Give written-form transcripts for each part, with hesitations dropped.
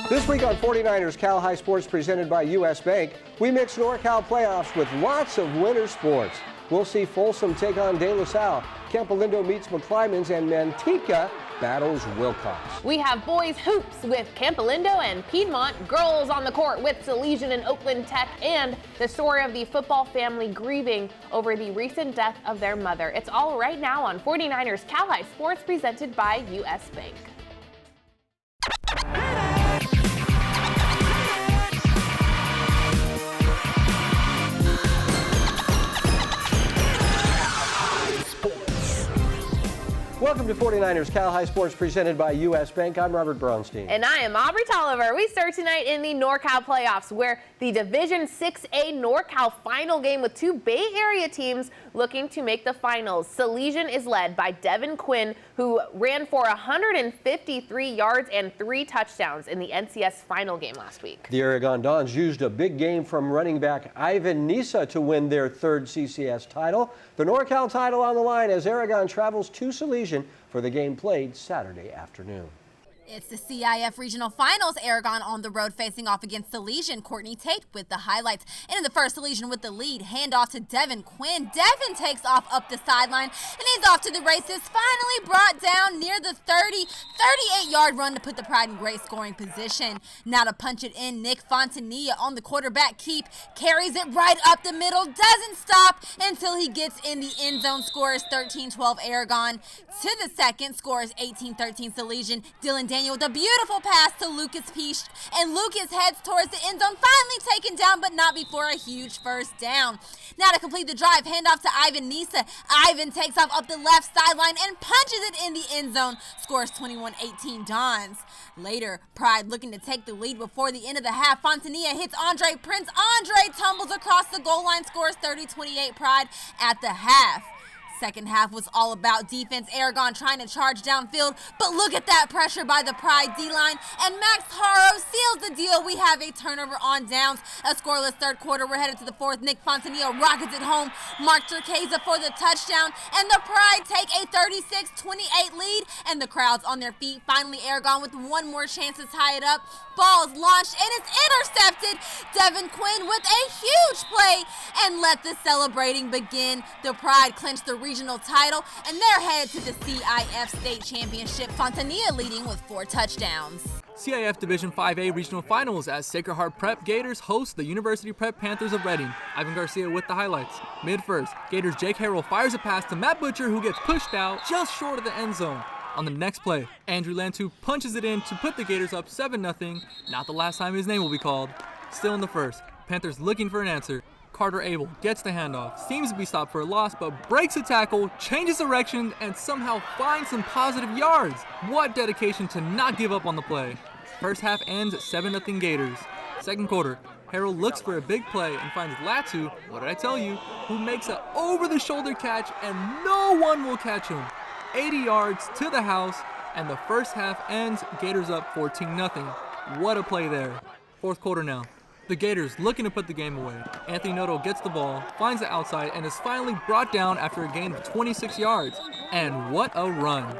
This week on 49ers Cal High Sports presented by U.S. Bank, we mix NorCal playoffs with lots of winter sports. We'll see Folsom take on De La Salle, Campolindo meets McClymonds, and Manteca battles Wilcox. We have boys hoops with Campolindo and Piedmont, girls on the court with Salesian and Oakland Tech, and the story of the football family grieving over the recent death of their mother. It's all right now on 49ers Cal High Sports presented by U.S. Bank. Welcome to 49ers Cal High Sports presented by U.S. Bank. I'm Robert Braunstein. And I am Aubrey Tolliver. We start tonight in the NorCal playoffs, where the Division 6A NorCal final game with two Bay Area teams looking to make the finals. Salesian is led by Devin Quinn, who ran for 153 yards and 3 touchdowns in the NCS final game last week. The Aragon Dons used a big game from running back Ivan Nisa to win their third CCS title. The NorCal title on the line as Aragon travels to Salesian for the game played Saturday afternoon. It's the CIF Regional Finals. Aragon on the road facing off against Salesian. Courtney Tate with the highlights. And in the first, Salesian with the lead. Handoff to Devin Quinn. Devin takes off up the sideline, and he's off to the races. Finally brought down near the 38-yard run to put the Pride in great scoring position. Now to punch it in, Nick Fontanilla on the quarterback keep. Carries it right up the middle. Doesn't stop until he gets in the end zone. Scores 13-12 Aragon. To the second, scores 18-13 Salesian. Dylan Daniel with a beautiful pass to Lucas Peach, and Lucas heads towards the end zone, finally taken down, but not before a huge first down. Now to complete the drive, handoff to Ivan Nisa. Ivan takes off up the left sideline and punches it in the end zone. Scores 21-18 Dons. Later, Pride looking to take the lead before the end of the half. Fontanilla hits Andre Prince. Andre tumbles across the goal line, scores 30-28 Pride at the half. Second half was all about defense. Aragon trying to charge downfield, but look at that pressure by the Pride D-line, and Max Haro seals the deal. We have a turnover on downs. A scoreless third quarter. We're headed to the fourth. Nick Fontanilla rockets it home. Mark Turqueza for the touchdown, and the Pride take a 36-28 lead, and the crowd's on their feet. Finally, Aragon with one more chance to tie it up. Ball's launched, and it's intercepted. Devin Quinn with a huge play, and let the celebrating begin. The Pride clinched the regional title, and they're headed to the CIF State Championship. Fontanilla leading with 4 touchdowns. CIF Division 5A Regional Finals as Sacred Heart Prep Gators host the University Prep Panthers of Reading. Ivan Garcia with the highlights. Mid-first, Gators Jake Harrell fires a pass to Matt Butcher, who gets pushed out just short of the end zone. On the next play, Andrew Lantu punches it in to put the Gators up 7-0. Not the last time his name will be called. Still in the first, Panthers looking for an answer. Carter Abel gets the handoff, seems to be stopped for a loss, but breaks a tackle, changes direction, and somehow finds some positive yards. What dedication to not give up on the play. First half ends at 7-0 Gators. Second quarter, Harrell looks for a big play and finds Latu, what did I tell you, who makes an over-the-shoulder catch, and no one will catch him. 80 yards to the house, and the first half ends Gators up 14-0. What a play there. Fourth quarter now. The Gators looking to put the game away. Anthony Noto gets the ball, finds the outside, and is finally brought down after a gain of 26 yards. And what a run.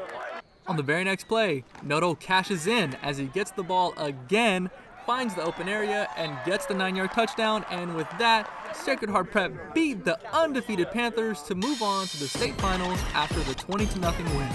On the very next play, Noto cashes in as he gets the ball again, finds the open area, and gets the 9-yard touchdown. And with that, Sacred Heart Prep beat the undefeated Panthers to move on to the state finals after the 20-0 win.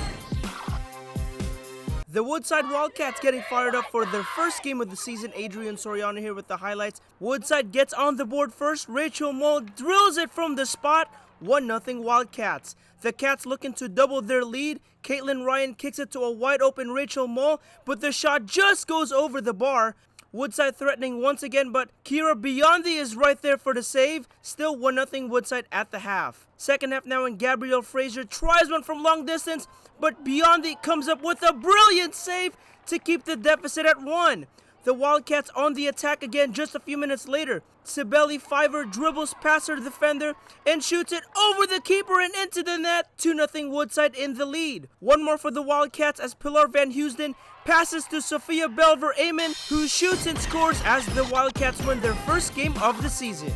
The Woodside Wildcats getting fired up for their first game of the season. Adrian Soriano here with the highlights. Woodside gets on the board first. Rachel Moll drills it from the spot. 1-0 Wildcats. The Cats looking to double their lead. Caitlin Ryan kicks it to a wide open Rachel Moll, but the shot just goes over the bar. Woodside threatening once again, but Kira Biondi is right there for the save. Still 1-0 Woodside at the half. Second half now, and Gabrielle Frazier tries one from long distance, but Biondi comes up with a brilliant save to keep the deficit at 1. The Wildcats on the attack again just a few minutes later. Sibeli Fiver dribbles past her defender and shoots it over the keeper and into the net. 2-0 Woodside in the lead. One more for the Wildcats as Pilar Van Housden passes to Sophia Belver Amen, who shoots and scores as the Wildcats win their first game of the season.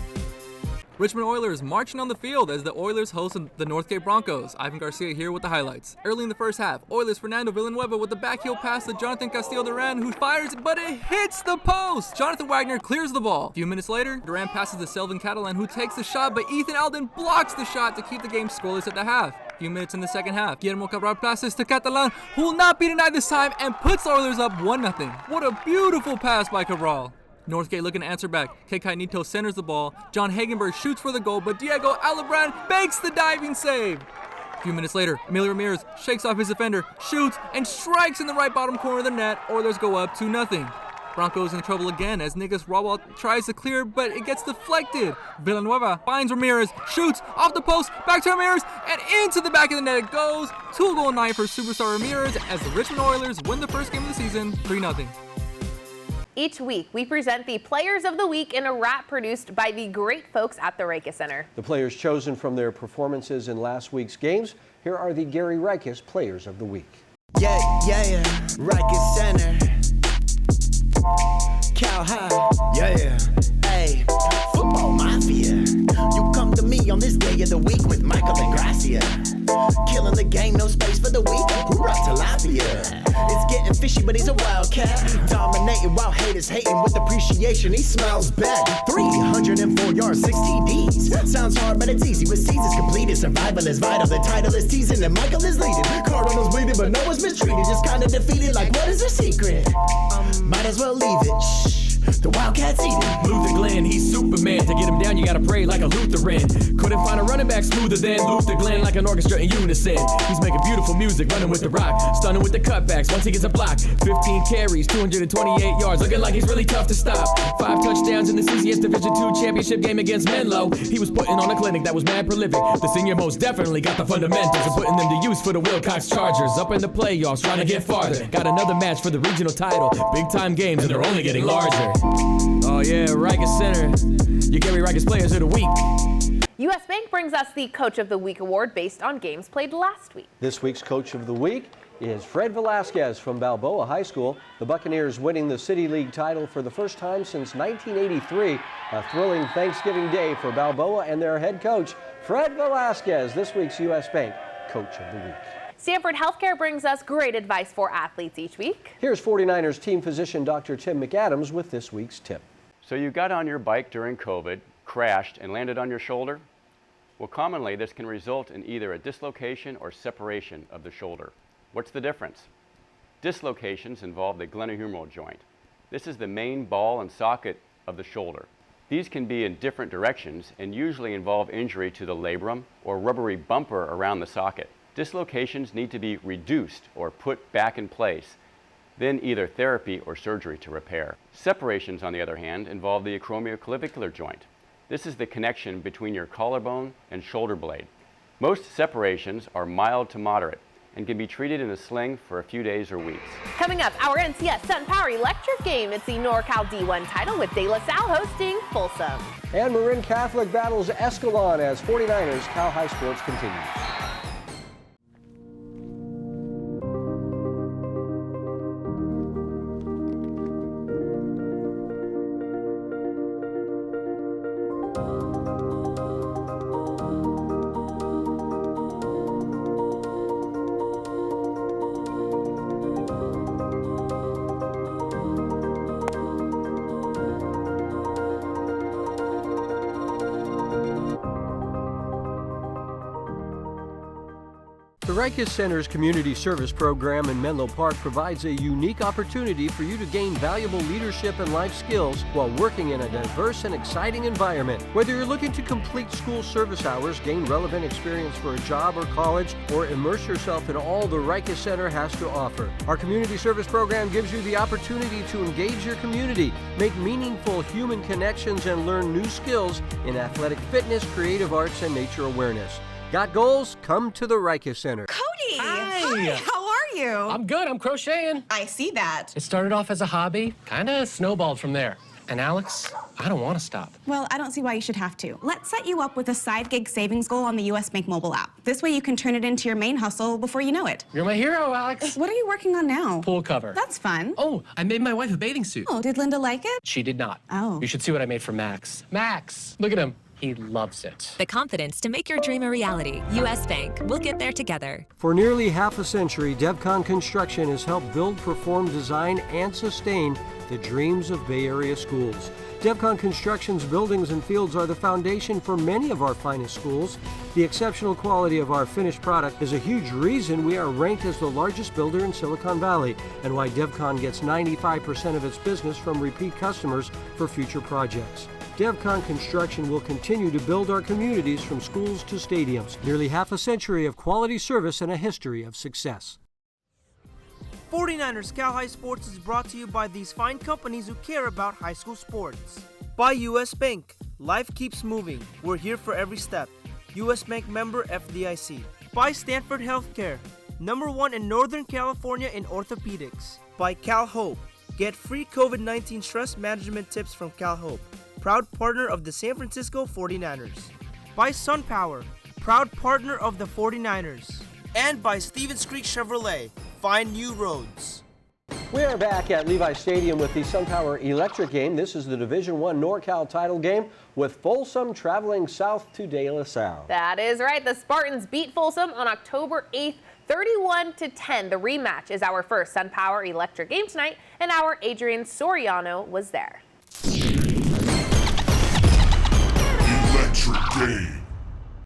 Richmond Oilers marching on the field as the Oilers host the Northgate Broncos. Ivan Garcia here with the highlights. Early in the first half, Oilers Fernando Villanueva with the backheel pass to Jonathan Castillo-Duran, who fires it, but it hits the post. Jonathan Wagner clears the ball. A few minutes later, Duran passes to Selvin Catalan, who takes the shot, but Ethan Alden blocks the shot to keep the game scoreless at the half. A few minutes in the second half, Guillermo Cabral passes to Catalan, who will not be denied this time and puts the Oilers up 1-0. What a beautiful pass by Cabral. Northgate looking to answer back. Kekai Nito centers the ball. John Hagenberg shoots for the goal, but Diego Alabran makes the diving save. A few minutes later, Emilio Ramirez shakes off his defender, shoots, and strikes in the right bottom corner of the net. Oilers go up 2-0. Broncos in trouble again as Nicholas Rawal tries to clear, but it gets deflected. Villanueva finds Ramirez, shoots off the post, back to Ramirez, and into the back of the net it goes. 2-goal night for superstar Ramirez as the Richmond Oilers win the first game of the season, 3-0. Each week, we present the Players of the Week in a wrap produced by the great folks at the Reiches Center. The players chosen from their performances in last week's games. Here are the Gary Reiches Players of the Week. Yeah, Reiches Center. Cow High. Yeah. Hey, football mafia. You come to me on this day of the week with Michael and Gracia. Killing the game, no space for the weak. Hoorah, tilapia. It's getting fishy, but he's a wildcat. Dominating while haters hating with appreciation. He smiles back. 304 yards, 6 TDs. Sounds hard, but it's easy. With seasons completed, survival is vital. The title is teasing, and Michael is leading. Cardinals bleeding, but no one's mistreated. Just kind of defeated, like what is the secret? Might as well leave it. Shh. The Wildcats eat it. Luther Glenn, he's Superman. To get him down, you gotta pray like a Lutheran. Couldn't find a running back smoother than Luther Glenn, like an orchestra in unison. He's making beautiful music, running with the rock, stunning with the cutbacks. Once he gets a block, 15 carries, 228 yards, looking like he's really tough to stop. 5 touchdowns in the CCS Division II championship game against Menlo. He was putting on a clinic that was mad prolific. The senior most definitely got the fundamentals and putting them to use for the Wilcox Chargers. Up in the playoffs, trying to get farther. Got another match for the regional title. Big time games, and they're only getting larger. Oh yeah, Reiches Center. You Gary Reiches Players of the Week. U.S. Bank brings us the Coach of the Week award based on games played last week. This week's Coach of the Week is Fred Velasquez from Balboa High School. The Buccaneers winning the City League title for the first time since 1983. A thrilling Thanksgiving day for Balboa and their head coach, Fred Velasquez, this week's U.S. Bank Coach of the Week. Stanford Healthcare brings us great advice for athletes each week. Here's 49ers team physician Dr. Tim McAdams with this week's tip. So you got on your bike during COVID, crashed, and landed on your shoulder? Well, commonly this can result in either a dislocation or separation of the shoulder. What's the difference? Dislocations involve the glenohumeral joint. This is the main ball and socket of the shoulder. These can be in different directions and usually involve injury to the labrum or rubbery bumper around the socket. Dislocations need to be reduced or put back in place, then either therapy or surgery to repair. Separations, on the other hand, involve the acromioclavicular joint. This is the connection between your collarbone and shoulder blade. Most separations are mild to moderate and can be treated in a sling for a few days or weeks. Coming up, our NCS Sun Power Electric game. It's the NorCal D1 title with De La Salle hosting Folsom. And Marin Catholic battles Escalon as 49ers Cal High Sports continues. The Reiches Center's Community Service Program in Menlo Park provides a unique opportunity for you to gain valuable leadership and life skills while working in a diverse and exciting environment. Whether you're looking to complete school service hours, gain relevant experience for a job or college, or immerse yourself in all the Reiches Center has to offer, our Community Service Program gives you the opportunity to engage your community, make meaningful human connections, and learn new skills in athletic fitness, creative arts, and nature awareness. Got goals? Come to the Reiches Center. Cody! Hi! How are you? I'm good. I'm crocheting. I see that. It started off as a hobby, kind of snowballed from there. And Alex, I don't want to stop. Well, I don't see why you should have to. Let's set you up with a side gig savings goal on the US Bank mobile app. This way you can turn it into your main hustle before you know it. You're my hero, Alex. What are you working on now? Pool cover. That's fun. Oh, I made my wife a bathing suit. Oh, did Linda like it? She did not. Oh. You should see what I made for Max. Max, look at him. He loves it. The confidence to make your dream a reality. U.S. Bank. We'll get there together. For nearly half a century, DevCon Construction has helped build, perform, design, and sustain the dreams of Bay Area schools. DevCon Construction's buildings and fields are the foundation for many of our finest schools. The exceptional quality of our finished product is a huge reason we are ranked as the largest builder in Silicon Valley, and why DevCon gets 95% of its business from repeat customers for future projects. DevCon Construction will continue to build our communities from schools to stadiums. Nearly half a century of quality service and a history of success. 49ers Cal High Sports is brought to you by these fine companies who care about high school sports. By U.S. Bank. Life keeps moving. We're here for every step. U.S. Bank member FDIC. By Stanford Healthcare. #1 in Northern California in orthopedics. By Cal Hope. Get free COVID-19 stress management tips from Cal Hope. Proud partner of the San Francisco 49ers. By SunPower, proud partner of the 49ers. And by Stevens Creek Chevrolet, find new roads. We are back at Levi Stadium with the SunPower Electric game. This is the Division I NorCal title game with Folsom traveling south to De La Salle. That is right. The Spartans beat Folsom on October 8th, 31-10. The rematch is our first SunPower Electric game tonight, and our Adrian Soriano was there. Electric game.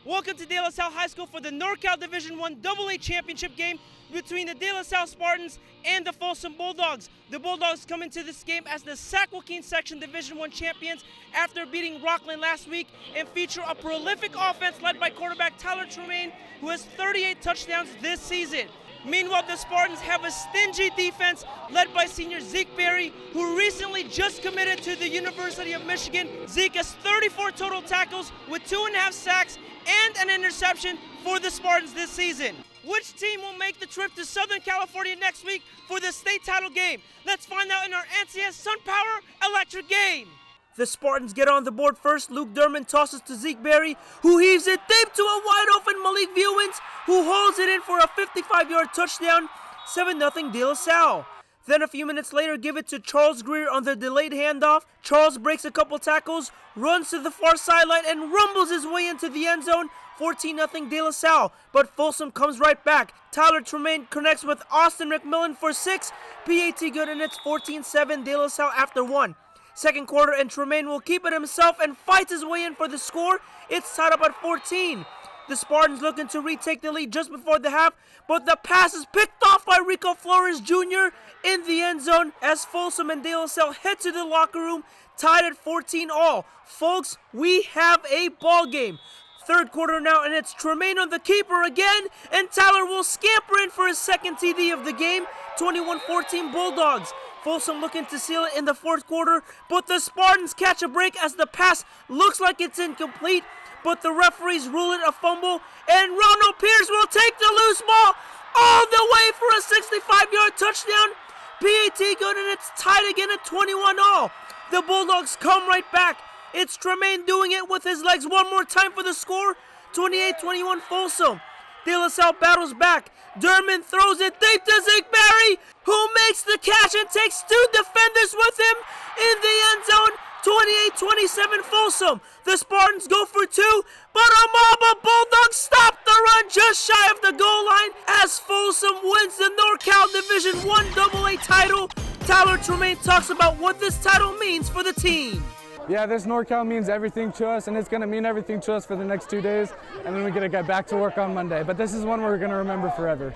Welcome to De La Salle High School for the NorCal Division I AA championship game between the De La Salle Spartans and the Folsom Bulldogs. The Bulldogs come into this game as the Sac Joaquin Section Division I champions after beating Rockland last week, and feature a prolific offense led by quarterback Tyler Tremaine, who has 38 touchdowns this season. Meanwhile, the Spartans have a stingy defense led by senior Zeke Berry, who recently just committed to the University of Michigan. Zeke has 34 total tackles with 2.5 sacks and an interception for the Spartans this season. Which team will make the trip to Southern California next week for the state title game? Let's find out in our NCS SunPower Electric game. The Spartans get on the board first. Luke Durman tosses to Zeke Berry, who heaves it deep to a wide-open Malik Viewins, who holds it in for a 55-yard touchdown, 7-0 De La Salle. Then a few minutes later, give it to Charles Greer on the delayed handoff. Charles breaks a couple tackles, runs to the far sideline, and rumbles his way into the end zone, 14-0 De La Salle. But Folsom comes right back. Tyler Tremaine connects with Austin McMillan for 6. PAT good, and it's 14-7 De La Salle after 1. Second quarter, and Tremaine will keep it himself and fights his way in for the score. It's tied up at 14. The Spartans looking to retake the lead just before the half, but the pass is picked off by Rico Flores Jr. in the end zone as Folsom and De La Salle head to the locker room, tied at 14 all. Folks, we have a ball game. Third quarter now, and it's Tremaine on the keeper again, and Tyler will scamper in for his second TD of the game, 21-14 Bulldogs. Folsom looking to seal it in the fourth quarter, but the Spartans catch a break as the pass looks like it's incomplete, but the referees rule it a fumble, and Ronald Pierce will take the loose ball all the way for a 65-yard touchdown. PAT good, and it's tied again at 21 all. The Bulldogs come right back. It's Tremaine doing it with his legs one more time for the score, 28-21 Folsom. De La Salle battles back. Durman throws it deep to Zeke Berry, who makes the catch and takes 2 defenders with him in the end zone. 28-27 Folsom. The Spartans go for 2, but a mob of Bulldogs stop the run just shy of the goal line as Folsom wins the NorCal Division I AA title. Tyler Tremaine talks about what this title means for the team. Yeah, this NorCal means everything to us, and it's going to mean everything to us for the next 2 days, and then we get to get back to work on Monday. But this is one we're going to remember forever.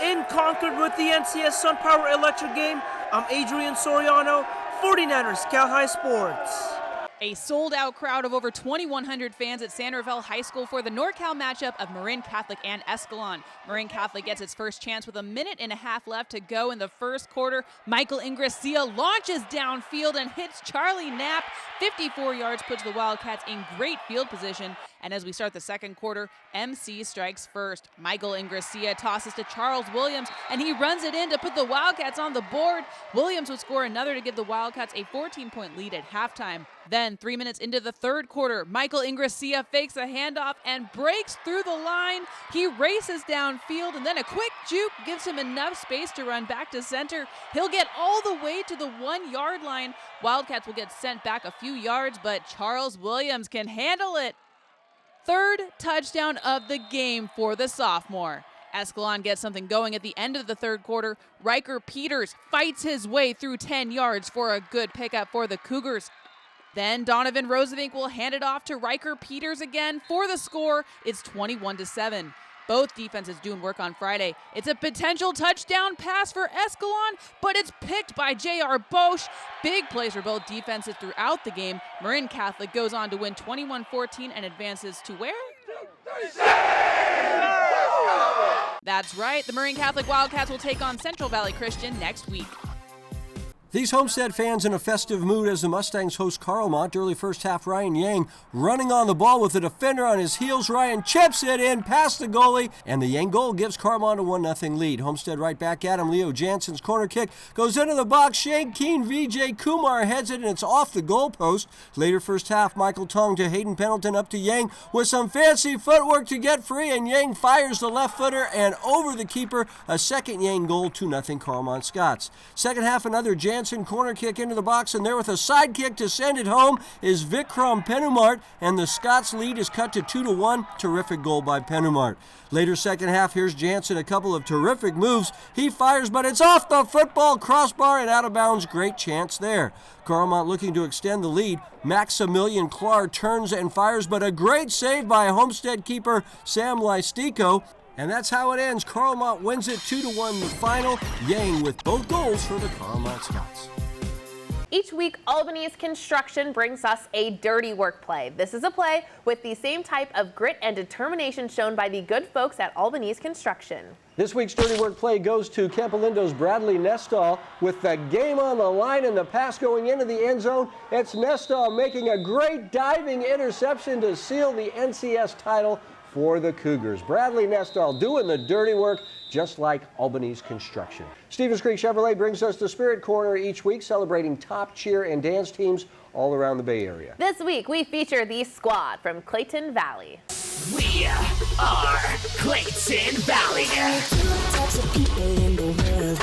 In Concord with the NCS SunPower Electric game, I'm Adrian Soriano, 49ers Cal High Sports. A sold-out crowd of over 2,100 fans at San Rafael High School for the NorCal matchup of Marin Catholic and Escalon. Marin Catholic gets its first chance with 1.5 minutes left to go in the first quarter. Michael Ingracia launches downfield and hits Charlie Knapp. 54 yards puts the Wildcats in great field position And as we start the second quarter, MC strikes first. Michael Ingracia tosses to Charles Williams, and he runs it in to put the Wildcats on the board. Williams would score another to give the Wildcats a 14-point lead at halftime. Then, 3 minutes into the third quarter, Michael Ingracia fakes a handoff and breaks through the line. He races downfield, and then a quick juke gives him enough space to run back to center. He'll get all the way to the 1-yard line. Wildcats will get sent back a few yards, but Charles Williams can handle it. Third touchdown of the game for the sophomore. Escalon gets something going at the end of the third quarter. Riker Peters fights his way through 10 yards for a good pickup for the Cougars. Then Donovan Rosevink will hand it off to Riker Peters again for the score. It's 21-7. Both defenses doing work on Friday. It's a potential touchdown pass for Escalon, but it's picked by J.R. Bosch. Big plays for both defenses throughout the game. Marin Catholic goes on to win 21-14 and advances to where? That's right. The Marin Catholic Wildcats will take on Central Valley Christian next week. These Homestead fans in a festive mood as the Mustangs host Carlmont. Early first half, Ryan Yang running on the ball with the defender on his heels. Ryan chips it in past the goalie, and the Yang goal gives Carlmont a 1-0 lead. Homestead right back at him. Leo Jansen's corner kick goes into the box. Shane Keene, VJ Kumar heads it, and it's off the goalpost. Later first half, Michael Tong to Hayden Pendleton, up to Yang with some fancy footwork to get free, and Yang fires the left footer and over the keeper. A second Yang goal, 2-0 Carlmont Scots. Second half, another Jansen corner kick into the box, and there with a side kick to send it home is Vikram Penumart, and the Scots lead is cut to 2-1. Terrific goal by Penumart. Later second half, here's Jansen, a couple of terrific moves. He fires, but it's off the football crossbar and out of bounds. Great chance there. Carlmont looking to extend the lead. Maximilian Clark turns and fires, but a great save by Homestead keeper Sam Lystico. And that's how it ends. Carlmont wins it 2-1 the final. Yang with both goals for the Carlmont Scots. Each week, Albany's Construction brings us a dirty work play. This is a play with the same type of grit and determination shown by the good folks at Albany's Construction. This week's dirty work play goes to Capolindo's Bradley Nestall with the game on the line and the pass going into the end zone. It's Nestall making a great diving interception to seal the NCS title for the Cougars. Bradley Nestall doing the dirty work just like Albany's Construction. Stevens Creek Chevrolet brings us the Spirit Corner each week, celebrating top cheer and dance teams all around the Bay Area. This week we feature the squad from Clayton Valley. We are Clayton Valley. Two types of people in the world.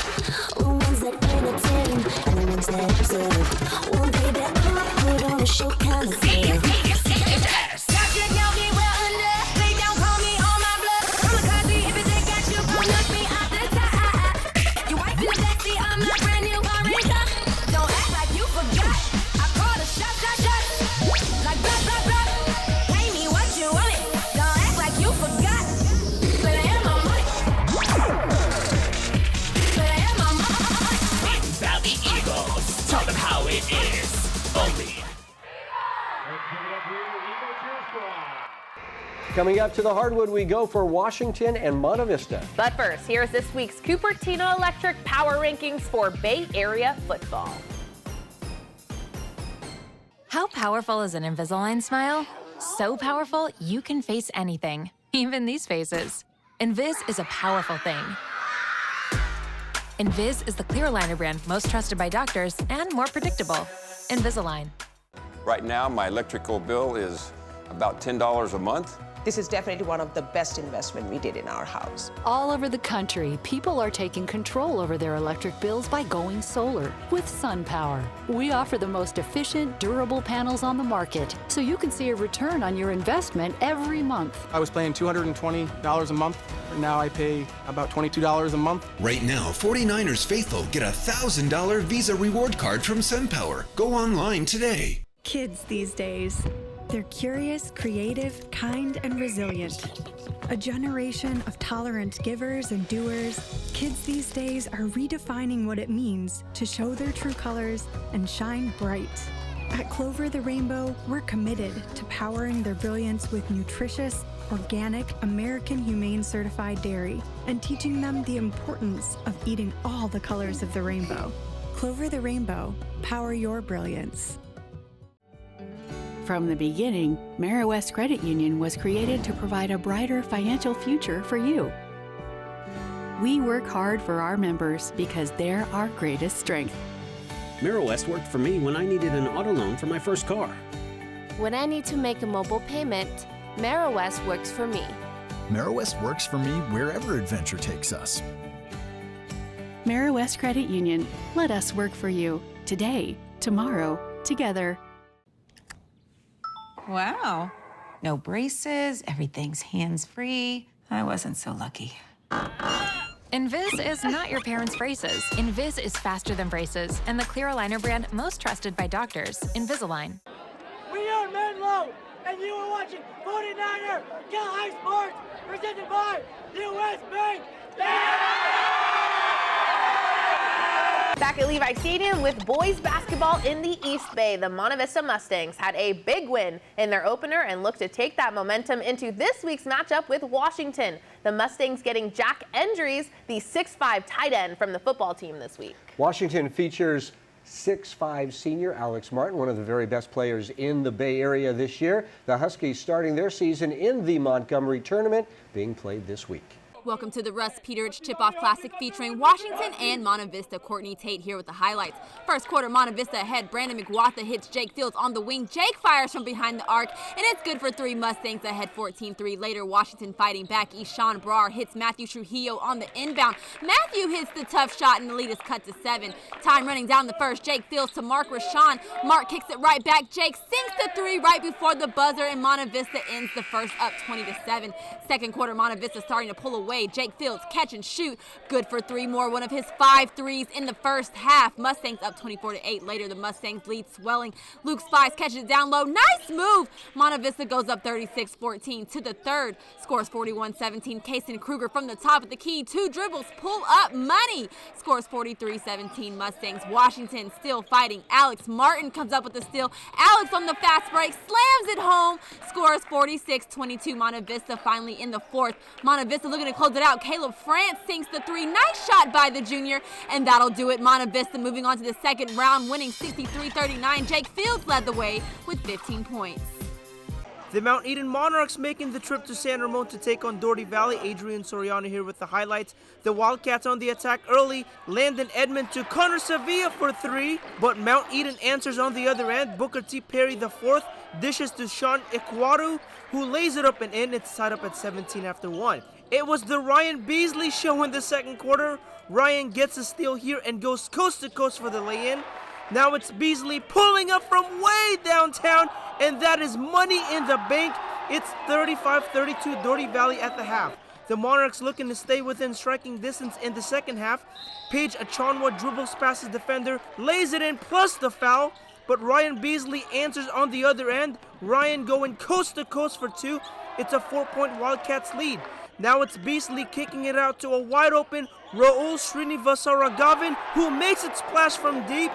The ones that entertain and the ones that observe. One day that put on a show kind of thing. Coming up to the hardwood, we go for Washington and Monte Vista. But first, here's this week's Cupertino Electric Power Rankings for Bay Area football. How powerful is an Invisalign smile? So powerful, you can face anything, even these faces. Invis is a powerful thing. Invis is the clear aligner brand most trusted by doctors and more predictable. Invisalign. Right now, my electrical bill is about $10 a month. This is definitely one of the best investments we did in our house. All over the country, people are taking control over their electric bills by going solar with SunPower. We offer the most efficient, durable panels on the market, so you can see a return on your investment every month. I was paying $220 a month. Now I pay about $22 a month. Right now, 49ers faithful get a $1,000 Visa reward card from SunPower. Go online today. Kids these days. They're curious, creative, kind, and resilient. A generation of tolerant givers and doers, kids these days are redefining what it means to show their true colors and shine bright. At Clover the Rainbow, we're committed to powering their brilliance with nutritious, organic, American Humane Certified dairy and teaching them the importance of eating all the colors of the rainbow. Clover the Rainbow, power your brilliance. From the beginning, AmeriWest Credit Union was created to provide a brighter financial future for you. We work hard for our members because they're our greatest strength. AmeriWest worked for me when I needed an auto loan for my first car. When I need to make a mobile payment, AmeriWest works for me. AmeriWest works for me wherever adventure takes us. AmeriWest Credit Union. Let us work for you. Today, tomorrow, together. Wow. No braces, everything's hands-free. I wasn't so lucky. Invis is not your parents' braces. Invis is faster than braces, and the clear aligner brand most trusted by doctors, Invisalign. We are Menlo, and you are watching 49er Cal High Sports, presented by U.S. Bank. Back at Levi Stadium with boys basketball in the East Bay, the Monte Vista Mustangs had a big win in their opener and look to take that momentum into this week's matchup with Washington. The Mustangs getting Jack Endries, the 6'5" tight end from the football team this week. Washington features 6'5" senior Alex Martin, one of the very best players in the Bay Area this year. The Huskies starting their season in the Montgomery tournament, being played this week. Welcome to the Russ Peterich Tip-Off Classic featuring Washington and Monte Vista. Courtney Tate here with the highlights. First quarter, Monte Vista ahead. Brandon McWatha hits Jake Fields on the wing. Jake fires from behind the arc, and it's good for 3. Mustangs ahead 14-3. Later, Washington fighting back. Ishan Brar hits Matthew Trujillo on the inbound. Matthew hits the tough shot, and the lead is cut to 7. Time running down the first. Jake Fields to Mark Rashawn. Mark kicks it right back. Jake sinks the 3 right before the buzzer, and Monte Vista ends the first up 20-7. Second quarter, Monte Vista starting to pull away. Jake Fields catch and shoot, good for 3 more, one of his 5 threes in the first half. Mustangs up 24-8. Later, the Mustangs lead swelling. Luke Spies catches it down low, nice move. Monte Vista goes up 36-14 to the third, scores 41-17. Kason Kruger from the top of the key, 2 dribbles, pull up money, scores 43-17. Mustangs. Washington still fighting. Alex Martin comes up with the steal. Alex on the fast break, slams it home, scores 46-22. Monte Vista finally in the fourth. Monte Vista looking to close it out. Caleb France sinks the 3. Nice shot by the junior, and that'll do it. Monte Vista moving on to the second round, winning 63-39. Jake Fields led the way with 15 points. The Mount Eden Monarchs making the trip to San Ramon to take on Doherty Valley. Adrian Soriano here with the highlights. The Wildcats on the attack early. Landon Edmond to Connor Sevilla for 3, but Mount Eden answers on the other end. Booker T. Perry the 4th dishes to Sean Ikwaru, who lays it up and in. It's tied up at 17 after 1. It was the Ryan Beasley show in the second quarter. Ryan gets a steal here and goes coast to coast for the lay-in. Now it's Beasley pulling up from way downtown, and that is money in the bank. It's 35-32 Doherty Valley at the half. The Monarchs looking to stay within striking distance in the second half. Paige Achanwa dribbles past his defender, lays it in plus the foul, but Ryan Beasley answers on the other end. Ryan going coast to coast for 2. It's a 4-point Wildcats lead. Now it's Beasley kicking it out to a wide-open Raul Srinivasaragavan, who makes it splash from deep.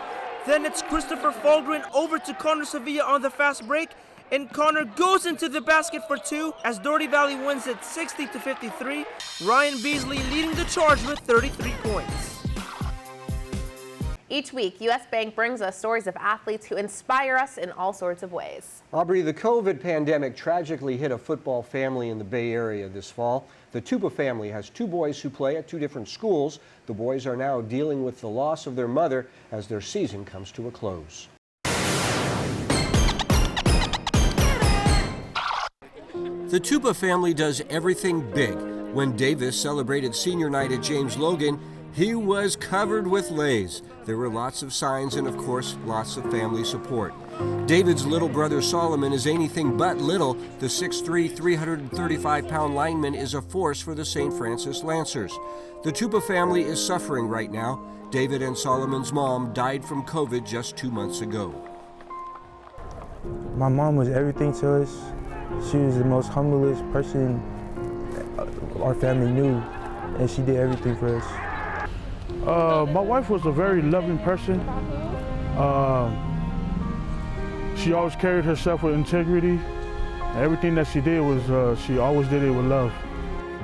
Then it's Christopher Falgren over to Connor Sevilla on the fast break, and Connor goes into the basket for 2 as Doherty Valley wins it 60-53. Ryan Beasley leading the charge with 33 points. Each week, U.S. Bank brings us stories of athletes who inspire us in all sorts of ways. Aubrey, the COVID pandemic tragically hit a football family in the Bay Area this fall. The Tupa family has 2 boys who play at 2 different schools. The boys are now dealing with the loss of their mother as their season comes to a close. The Tupa family does everything big. When Davis celebrated senior night at James Logan, he was covered with leis. There were lots of signs and, of course, lots of family support. David's little brother Solomon is anything but little. The 6'3", 335-pound lineman is a force for the St. Francis Lancers. The Tupa family is suffering right now. David and Solomon's mom died from COVID just 2 months ago. My mom was everything to us. She was the most humblest person our family knew, and she did everything for us. My wife was a very loving person. She always carried herself with integrity. Everything that she did was, she always did it with love.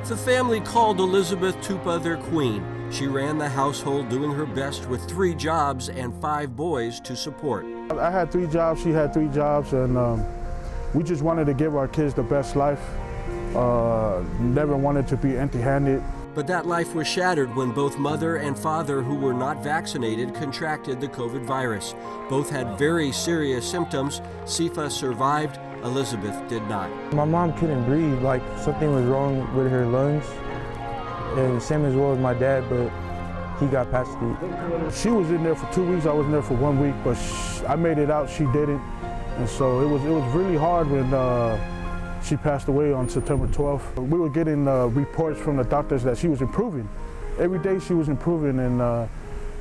The family called Elizabeth Tupa their queen. She ran the household, doing her best with 3 jobs and 5 boys to support. I had 3 jobs, she had 3 jobs, and We just wanted to give our kids the best life. Never wanted to be empty-handed. But that life was shattered when both mother and father who were not vaccinated contracted the COVID virus. Both had very serious symptoms. Sifa survived, Elizabeth did not. My mom couldn't breathe, like something was wrong with her lungs. And same as well as my dad, but he got past it. She was in there for 2 weeks, I was in there for 1 week, but I made it out, she didn't. And so it was really hard when she passed away on September 12th. We were getting reports from the doctors that she was improving. Every day she was improving, and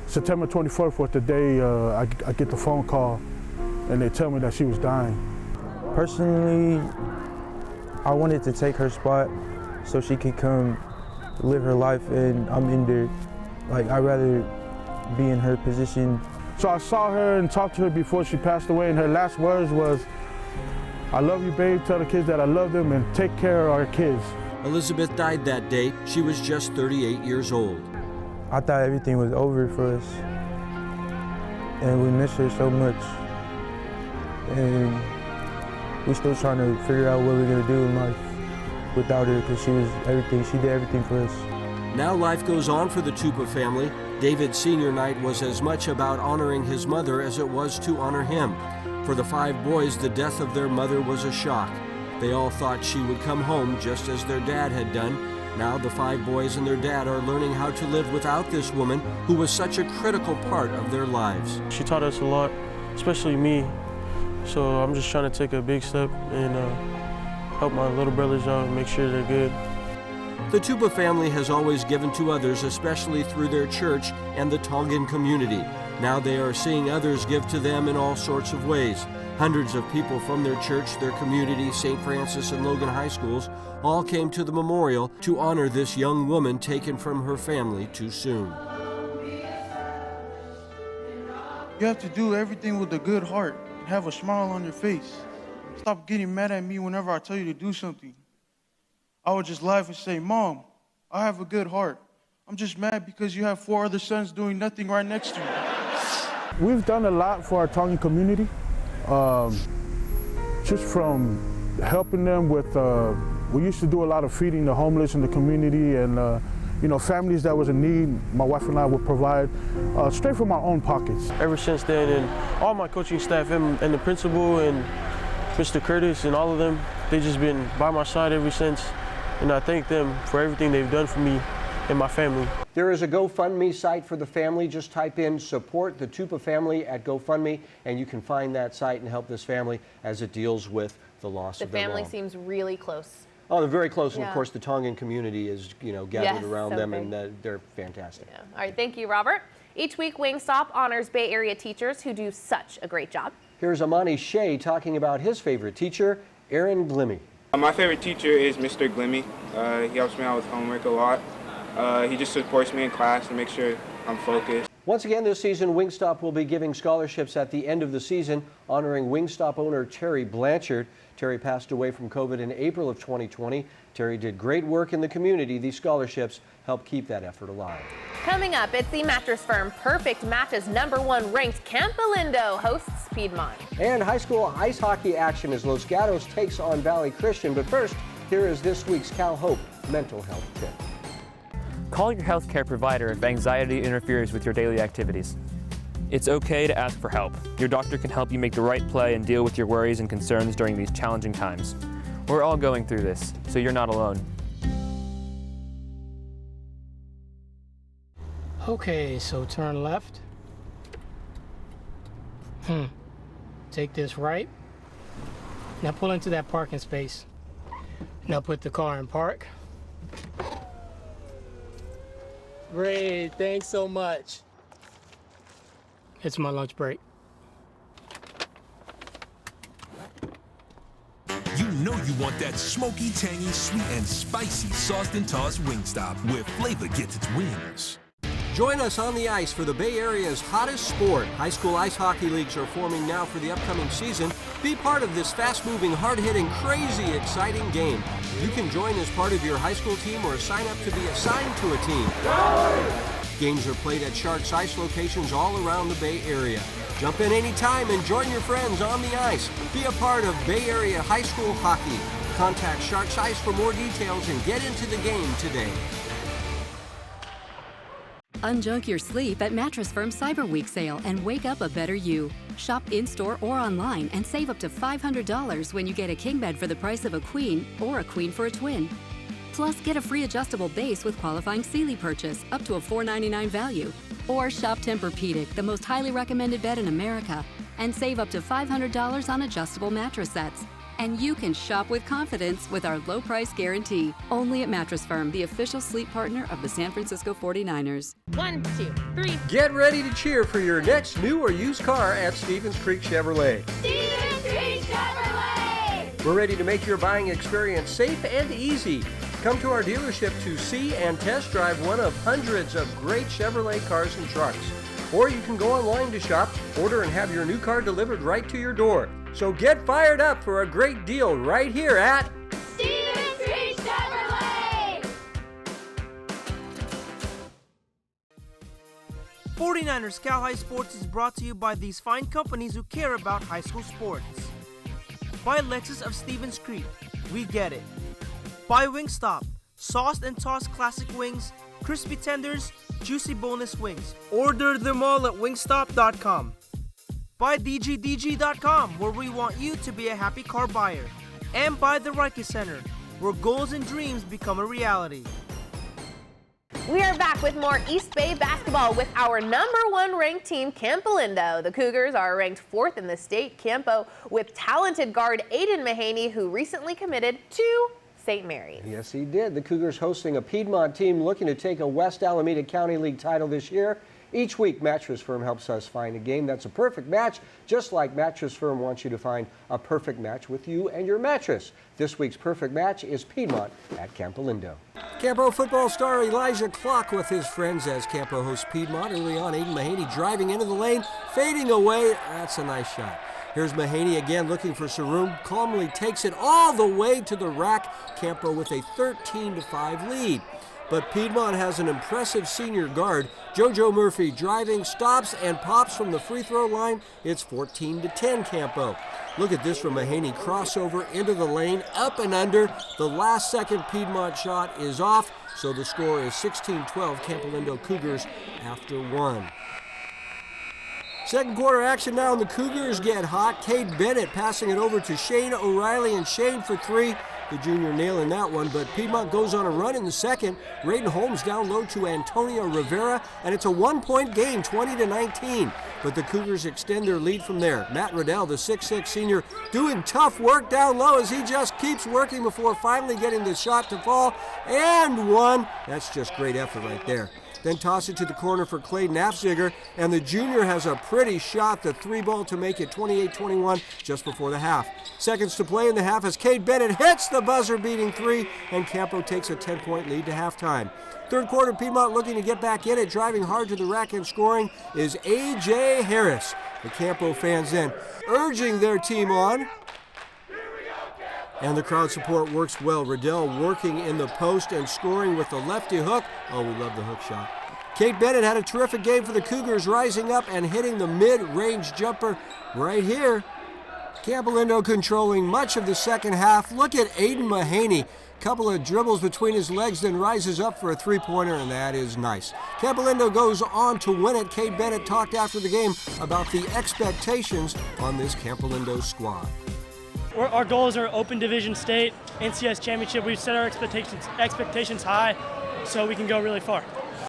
September 24th was the day I get the phone call and they tell me that she was dying. Personally, I wanted to take her spot so she could come live her life, and I'm in there. Like, I'd rather be in her position. So I saw her and talked to her before she passed away, and her last words was, "I love you, babe. Tell the kids that I love them and take care of our kids." Elizabeth died that day. She was just 38 years old. I thought everything was over for us, and we miss her so much. And we're still trying to figure out what we're gonna do in life without her, because she was everything. She did everything for us. Now life goes on for the Tupa family. David's senior night was as much about honoring his mother as it was to honor him. For the 5 boys, the death of their mother was a shock. They all thought she would come home just as their dad had done. Now the 5 boys and their dad are learning how to live without this woman who was such a critical part of their lives. She taught us a lot, especially me. So I'm just trying to take a big step and help my little brothers out and make sure they're good. The Tupa family has always given to others, especially through their church and the Tongan community. Now they are seeing others give to them in all sorts of ways. Hundreds of people from their church, their community, St. Francis and Logan High Schools all came to the memorial to honor this young woman taken from her family too soon. You have to do everything with a good heart and have a smile on your face. Stop getting mad at me whenever I tell you to do something. I would just laugh and say, "Mom, I have a good heart. I'm just mad because you have 4 other sons doing nothing right next to you." We've done a lot for our Tongan community, just from helping them with, we used to do a lot of feeding the homeless in the community, and families that was in need, my wife and I would provide straight from our own pockets. Ever since then, and all my coaching staff and the principal and Mr. Curtis and all of them, they've just been by my side ever since. And I thank them for everything they've done for me and my family. There is a GoFundMe site for the family. Just type in "Support the Tupa Family" at GoFundMe, and you can find that site and help this family as it deals with the loss of their mom. The family seems really close. Oh, they're very close, and Yeah. of course the Tongan community is, gathered around so them, big. and they're fantastic. Yeah. All right, thank you, Robert. Each week, Wingstop honors Bay Area teachers who do such a great job. Here's Amani Shea talking about his favorite teacher, Aaron Glimmy. My favorite teacher is Mr. Glimmy. He helps me out with homework a lot. He just supports me in class and makes sure I'm focused. Once again this season, Wingstop will be giving scholarships at the end of the season, honoring Wingstop owner Terry Blanchard. Terry passed away from COVID in April of 2020. Terry did great work in the community. These scholarships help keep that effort alive. Coming up, it's the mattress firm Perfect Mattress #1 ranked Campalindo hosts Piedmont. And high school ice hockey action as Los Gatos takes on Valley Christian. But first, here is this week's Cal Hope mental health tip. Call your healthcare provider if anxiety interferes with your daily activities. It's okay to ask for help. Your doctor can help you make the right play and deal with your worries and concerns during these challenging times. We're all going through this, so you're not alone. Okay, so turn left. Take this right. Now pull into that parking space. Now put the car in park. Great, thanks so much. It's my lunch break. You know you want that smoky, tangy, sweet, and spicy sauced and tossed Wingstop, where flavor gets its wings. Join us on the ice for the Bay Area's hottest sport. High school ice hockey leagues are forming now for the upcoming season. Be part of this fast-moving, hard-hitting, crazy, exciting game. You can join as part of your high school team or sign up to be assigned to a team. Games are played at Sharks Ice locations all around the Bay Area. Jump in anytime and join your friends on the ice. Be a part of Bay Area high school hockey. Contact Sharks Ice for more details and get into the game today. Unjunk your sleep at Mattress Firm's Cyber Week sale and wake up a better you. Shop in-store or online and save up to $500 when you get a king bed for the price of a queen or a queen for a twin. Plus, get a free adjustable base with qualifying Sealy purchase up to a $4.99 value. Or shop Tempur-Pedic, the most highly recommended bed in America, and save up to $500 on adjustable mattress sets. And you can shop with confidence with our low price guarantee. Only at Mattress Firm, the official sleep partner of the San Francisco 49ers. 1, 2, 3. Get ready to cheer for your next new or used car at Stevens Creek Chevrolet. Stevens Creek Chevrolet! We're ready to make your buying experience safe and easy. Come to our dealership to see and test drive one of hundreds of great Chevrolet cars and trucks. Or you can go online to shop, order, and have your new car delivered right to your door. So get fired up for a great deal right here at Stevens Creek Chevrolet! 49ers Cal High Sports is brought to you by these fine companies who care about high school sports. By Lexus of Stevens Creek, we get it. By Wingstop, sauced and tossed classic wings, crispy tenders, juicy boneless wings. Order them all at wingstop.com. By DGDG.com, where we want you to be a happy car buyer. And by the Reiki Center, where goals and dreams become a reality. We are back with more East Bay basketball with our #1 ranked team, Campo Lindo. The Cougars are ranked 4th in the state. Campo with talented guard Aiden Mahaney, who recently committed to St. Mary's. Yes, he did. The Cougars hosting a Piedmont team looking to take a West Alameda County League title this year. Each week, Mattress Firm helps us find a game that's a perfect match, just like Mattress Firm wants you to find a perfect match with you and your mattress. This week's perfect match is Piedmont at Campo Lindo. Campo football star Elijah Clock with his friends as Campo hosts Piedmont. Early on, Aiden Mahaney driving into the lane, fading away. That's a nice shot. Here's Mahaney again looking for Saroom. Calmly takes it all the way to the rack. Campo with a 13-5 lead. But Piedmont has an impressive senior guard. JoJo Murphy driving, stops, and pops from the free throw line. It's 14-10 Campo. Look at this from Mahaney. Crossover into the lane, up and under. The last second Piedmont shot is off, so the score is 16-12 Campo Lindo Cougars after 1. Second quarter action now, and the Cougars get hot. Cade Bennett passing it over to Shane O'Reilly, and Shane for 3. The junior nailing that one, but Piedmont goes on a run in the second. Raiden Holmes down low to Antonio Rivera, and it's a 1-point game, 20-19. But the Cougars extend their lead from there. Matt Riddell, the 6'6 senior, doing tough work down low as he just keeps working before finally getting the shot to fall, and one. That's just great effort right there. Then toss it to the corner for Clayton Afziger, and the junior has a pretty shot, the 3-ball to make it 28-21 just before the half. Seconds to play in the half as Cade Bennett hits the buzzer-beating 3, and Campo takes a 10-point lead to halftime. Third quarter, Piedmont looking to get back in it, driving hard to the rack and scoring is A.J. Harris. The Campo fans then urging their team on. And the crowd support works well. Riddell working in the post and scoring with the lefty hook. Oh, we love the hook shot. Cade Bennett had a terrific game for the Cougars, rising up and hitting the mid-range jumper right here. Campo Lindo controlling much of the second half. Look at Aiden Mahaney. Couple of dribbles between his legs, then rises up for a three-pointer, and that is nice. Campo Lindo goes on to win it. Cade Bennett talked after the game about the expectations on this Campo Lindo squad. Our goals are Open Division State, NCS Championship. We've set our expectations high so we can go really far.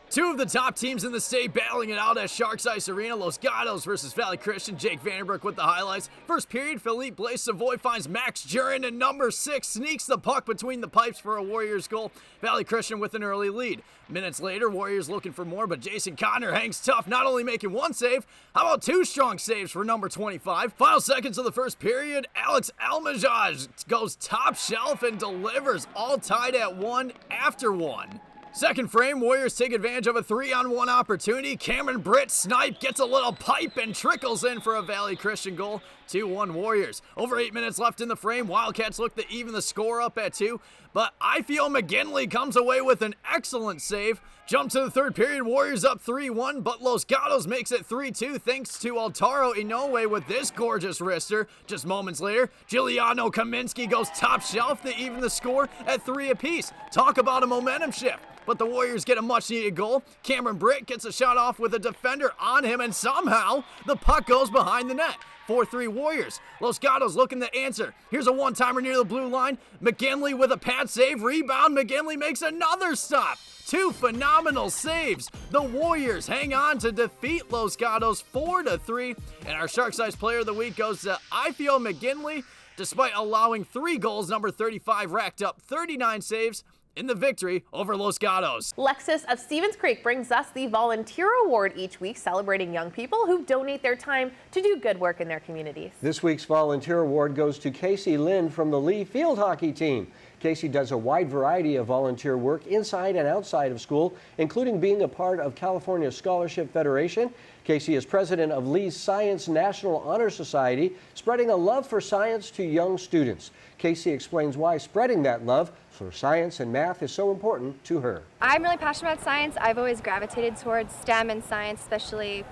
Two of the top teams in the state battling it out at Sharks Ice Arena. Los Gatos versus Valley Christian. Jake Vandenbroek with the highlights. First period, Philippe Blaise Savoy finds Max Jurin, and number 6 sneaks the puck between the pipes for a Warriors goal. Valley Christian with an early lead. Minutes later, Warriors looking for more, but Jason Conner hangs tough, not only making 1 save, how about 2 strong saves for number 25? Final seconds of the first period, Alex Almajaj goes top shelf and delivers, all tied at 1 after 1. Second frame, Warriors take advantage of a 3-on-1 opportunity. Cameron Britt snipe, gets a little pipe and trickles in for a Valley Christian goal. 2-1 Warriors. Over 8 minutes left in the frame. Wildcats look to even the score up at 2. But I feel McGinley comes away with an excellent save. Jump to the third period. Warriors up 3-1, but Los Gatos makes it 3-2 thanks to Altaro Inoue with this gorgeous wrister. Just moments later, Giuliano Kaminsky goes top shelf to even the score at 3 apiece. Talk about a momentum shift. But the Warriors get a much-needed goal. Cameron Britt gets a shot off with a defender on him, and somehow the puck goes behind the net. 4-3 Warriors. Los Gatos looking to answer. Here's a one-timer near the blue line. McGinley with a pad save. Rebound. McGinley makes another stop. 2 phenomenal saves. The Warriors hang on to defeat Los Gatos 4-3. And our Shark Size Player of the Week goes to Ifeo McGinley. Despite allowing 3 goals, number 35 racked up 39 saves in the victory over Los Gatos. Lexus of Stevens Creek brings us the Volunteer Award each week, celebrating young people who donate their time to do good work in their communities. This week's Volunteer Award goes to Casey Lynn from the Lee Field Hockey Team. Casey does a wide variety of volunteer work inside and outside of school, including being a part of California Scholarship Federation. Casey is president of Lee's Science National Honor Society, spreading a love for science to young students. Casey explains why spreading that love for science and math is so important to her. I'm really passionate about science. I've always gravitated towards STEM and science, especially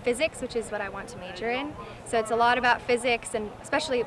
physics, which is what I want to major in. So it's a lot about physics and especially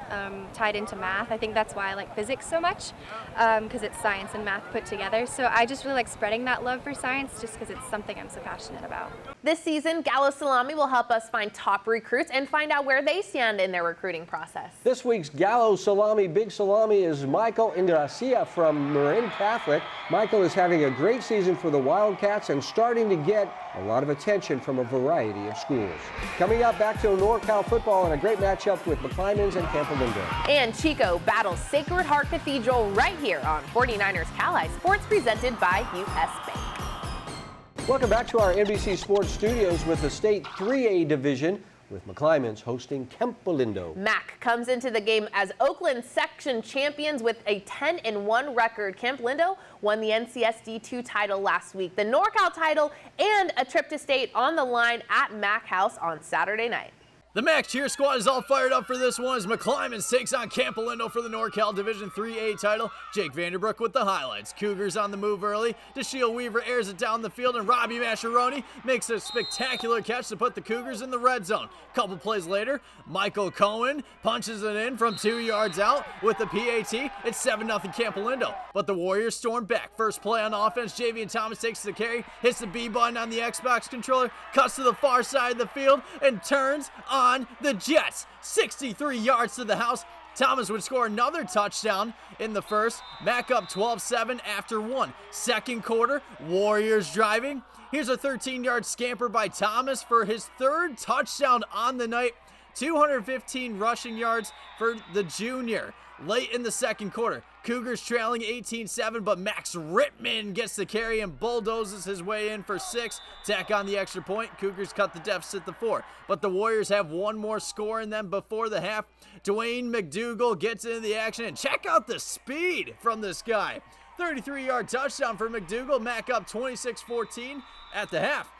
tied into math. I think that's why I like physics so much, because it's science and math put together. So I just really like spreading that love for science just because it's something I'm so passionate about. This season, Gallo Salami will help us find top recruits and find out where they stand in their recruiting process. This week's Gallo Salami Big Salami is Michael Ingracia from Marin Catholic. Michael is having a great season for the Wildcats and starting to get a lot of attention from a variety of schools. Coming up, back to NorCal football and a great matchup with McClymans and Campolindo. And Chico battles Sacred Heart Cathedral right here on 49ers Cal High Sports, presented by US Bank. Welcome back to our NBC Sports studios with the state 3A division, with McClymans hosting Campolindo. MAC comes into the game as Oakland section champions with a 10-1 record. Campolindo won the NCSD 2 title last week, the NorCal title, and a trip to state on the line at MAC House on Saturday night. The MAC cheer squad is all fired up for this one as McClymans takes on Campolindo for the NorCal Division 3A title. Jake Vanderbrook with the highlights. Cougars on the move early. DeShiel Weaver airs it down the field, and Robbie Mascheroni makes a spectacular catch to put the Cougars in the red zone. Couple plays later, Michael Cohen punches it in from 2 yards out with the PAT. It's 7-0 Campolindo, but the Warriors storm back. First play on offense, Javian Thomas takes the carry, hits the B button on the Xbox controller, cuts to the far side of the field, and turns on the Jets. 63 yards to the house. Thomas would score another touchdown in the first. MAC up 12-7 after 1. Second quarter, Warriors driving. Here's a 13-yard scamper by Thomas for his third touchdown on the night. 215 rushing yards for the junior. Late in the second quarter, Cougars trailing 18-7, but Max Rittman gets the carry and bulldozes his way in for 6. Tack on the extra point. Cougars cut the deficit to 4. But the Warriors have one more score in them before the half. Dwayne McDougal gets into the action, and check out the speed from this guy. 33-yard touchdown for McDougal. MAC up 26-14 at the half.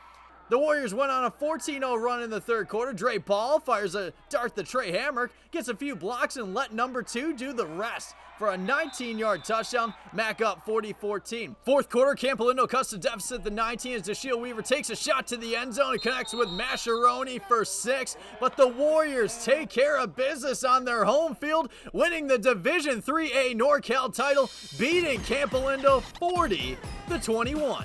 The Warriors went on a 14-0 run in the third quarter. Dre Paul fires a dart to Trey Hammer, gets a few blocks, and let number 2 do the rest for a 19-yard touchdown. MAC up 40-14. Fourth quarter, Campolindo cuts the deficit to 19 as DeShiel Weaver takes a shot to the end zone and connects with Mascheroni for 6. But the Warriors take care of business on their home field, winning the Division 3A NorCal title, beating Campolindo 40-21.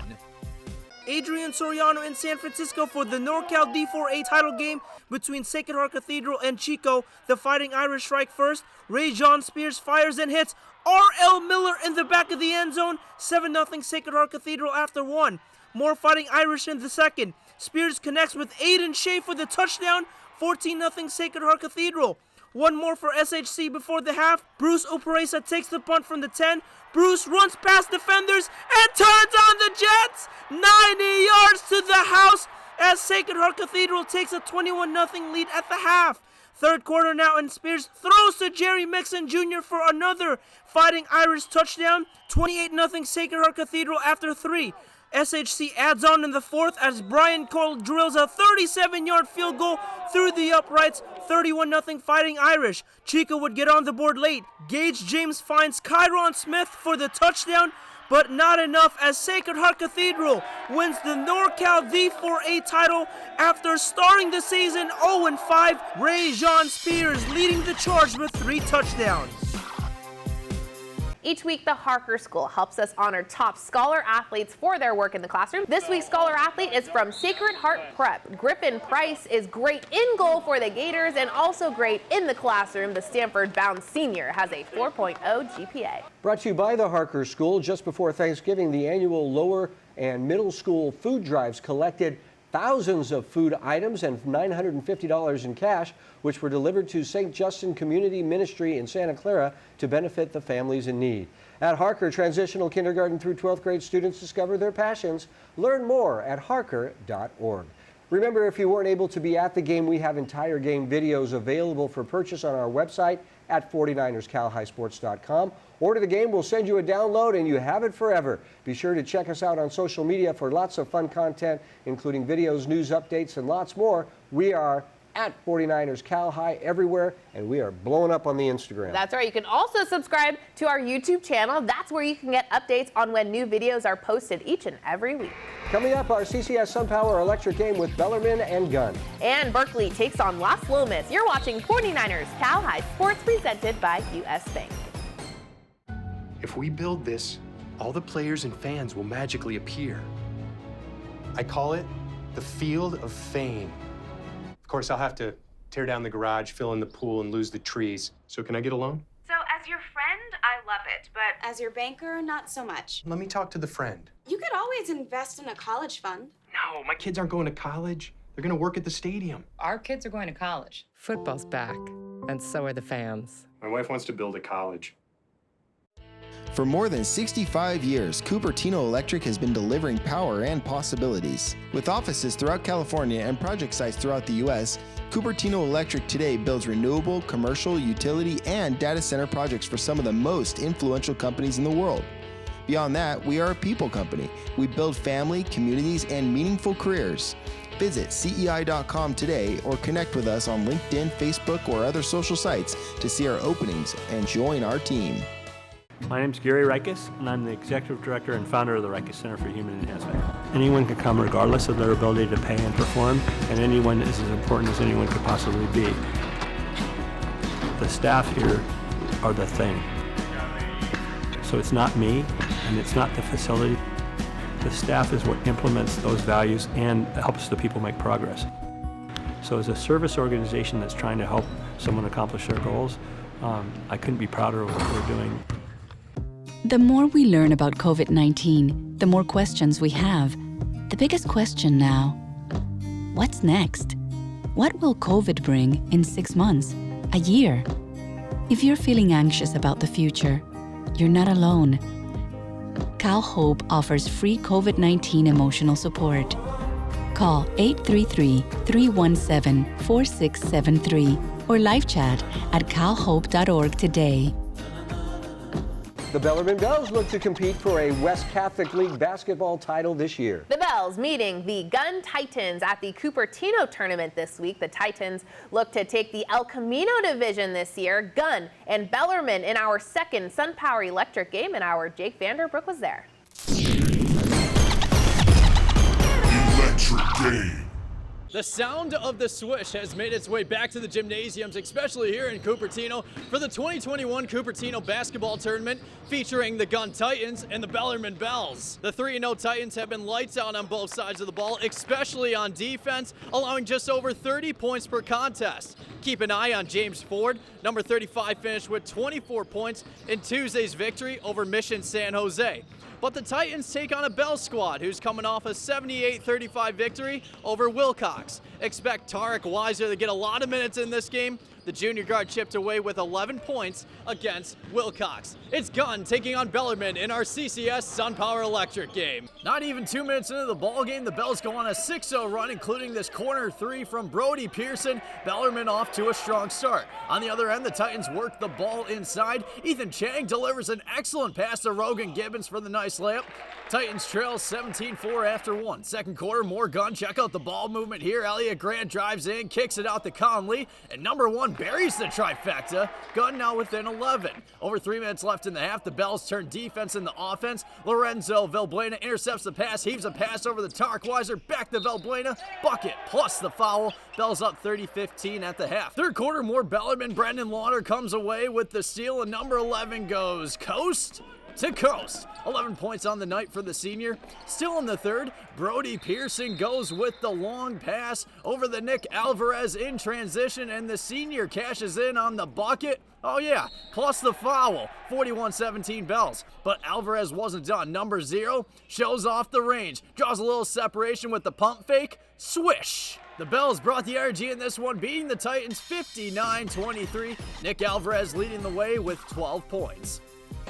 Adrian Soriano in San Francisco for the NorCal D4A title game between Sacred Heart Cathedral and Chico. The Fighting Irish strike first. Ray John Spears fires and hits. R.L. Miller in the back of the end zone. 7-0 Sacred Heart Cathedral after 1. More Fighting Irish in the second. Spears connects with Aiden Shea for the touchdown. 14-0 Sacred Heart Cathedral. One more for SHC before the half. Bruce Operesa takes the punt from the 10. Bruce runs past defenders and turns on the Jets. 90 yards to the house as Sacred Heart Cathedral takes a 21-0 lead at the half. Third quarter now, and Spears throws to Jerry Mixon Jr. for another Fighting Irish touchdown. 28-0 Sacred Heart Cathedral after 3. SHC adds on in the fourth as Brian Cole drills a 37-yard field goal through the uprights. 31-0 Fighting Irish. Chico would get on the board late. Gage James finds Kyron Smith for the touchdown, but not enough as Sacred Heart Cathedral wins the NorCal D4A title after starting the season 0-5. Ray Jean Spears leading the charge with 3 touchdowns. Each week, the Harker School helps us honor top scholar athletes for their work in the classroom. This week's scholar athlete is from Sacred Heart Prep. Griffin Price is great in goal for the Gators and also great in the classroom. The Stanford-bound senior has a 4.0 GPA. Brought to you by the Harker School. Just before Thanksgiving, the annual lower and middle school food drives collected thousands of food items and $950 in cash, which were delivered to St. Justin Community Ministry in Santa Clara to benefit the families in need. At Harker, transitional kindergarten through 12th grade students discover their passions. Learn more at harker.org. Remember, if you weren't able to be at the game, we have entire game videos available for purchase on our website at 49erscalhighsports.com. Order the game, we'll send you a download, and you have it forever. Be sure to check us out on social media for lots of fun content, including videos, news updates, and lots more. We are at 49ers Cal High everywhere, and we are blowing up on the Instagram. That's right. You can also subscribe to our YouTube channel. That's where you can get updates on when new videos are posted each and every week. Coming up, our CCS SunPower electric game with Bellarmine and Gunn. And Berkeley takes on Las Lomas. You're watching 49ers Cal High Sports presented by US Bank. If we build this, all the players and fans will magically appear. I call it the Field of Fame. Of course, I'll have to tear down the garage, fill in the pool, and lose the trees. So can I get a loan? So as your friend, I love it, but as your banker, not so much. Let me talk to the friend. You could always invest in a college fund. No, my kids aren't going to college. They're going to work at the stadium. Our kids are going to college. Football's back, and so are the fans. My wife wants to build a college. For more than 65 years, Cupertino Electric has been delivering power and possibilities. With offices throughout California and project sites throughout the U.S., Cupertino Electric today builds renewable, commercial, utility, and data center projects for some of the most influential companies in the world. Beyond that, we are a people company. We build family, communities, and meaningful careers. Visit CEI.com today or connect with us on LinkedIn, Facebook, or other social sites to see our openings and join our team. My name is Gary Reiches, and I'm the Executive Director and founder of the Reiches Center for Human Enhancement. Anyone can come regardless of their ability to pay and perform, and anyone is as important as anyone could possibly be. The staff here are the thing. So it's not me, and it's not the facility. The staff is what implements those values and helps the people make progress. So as a service organization that's trying to help someone accomplish their goals, I couldn't be prouder of what we're doing. The more we learn about COVID-19, the more questions we have. The biggest question now, what's next? What will COVID bring in 6 months, a year? If you're feeling anxious about the future, you're not alone. Cal Hope offers free COVID-19 emotional support. Call 833-317-4673 or live chat at calhope.org today. The Bellarmine Bells look to compete for a West Catholic League basketball title this year. The Bells meeting the Gun Titans at the Cupertino tournament this week. The Titans look to take the El Camino division this year. Gun and Bellarmine in our second SunPower Electric game, and our Jake Vanderbrook was there. Electric game. The sound of the swish has made its way back to the gymnasiums, especially here in Cupertino, for the 2021 Cupertino basketball tournament featuring the Gun Titans and the Bellarmine Bells. The 3-0 Titans have been lights out on both sides of the ball, especially on defense, allowing just over 30 points per contest. Keep an eye on James Ford. Number 35 finished with 24 points in Tuesday's victory over Mission San Jose. But the Titans take on a Bell squad who's coming off a 78-35 victory over Wilcox. Expect Tarek Weiser to get a lot of minutes in this game, The junior guard chipped away with 11 points against Wilcox. It's Gunn taking on Bellarmine in our CCS SunPower Electric game. Not even 2 minutes into the ball game, the Bells go on a 6-0 run, including this corner three from Brody Pearson. Bellarmine off to a strong start. On the other end, the Titans work the ball inside. Ethan Chang delivers an excellent pass to Rogan Gibbons for the nice layup. Titans trail 17-4 after one. Second quarter, more Gunn. Check out the ball movement here. Elliott Grant drives in, kicks it out to Conley, and number one buries the trifecta. Gunn now within 11. Over 3 minutes left in the half. The Bells turn defense into offense. Lorenzo Valbuena intercepts the pass, heaves a pass over the Tarkwiser, back to Valbuena, bucket plus the foul. Bells up 30-15 at the half. Third quarter, more Bellarmine. Brendan Lauder comes away with the steal, and number 11 goes coast to coast. 11 points on the night for the senior. Still in the third, Brody Pearson goes with the long pass over the Nick Alvarez in transition, and the senior cashes in on the bucket. Oh yeah, plus the foul. 41-17 Bells. But Alvarez wasn't done. Number 0 shows off the range, draws a little separation with the pump fake. Swish! The Bells brought the energy in this one, beating the Titans 59-23. Nick Alvarez leading the way with 12 points.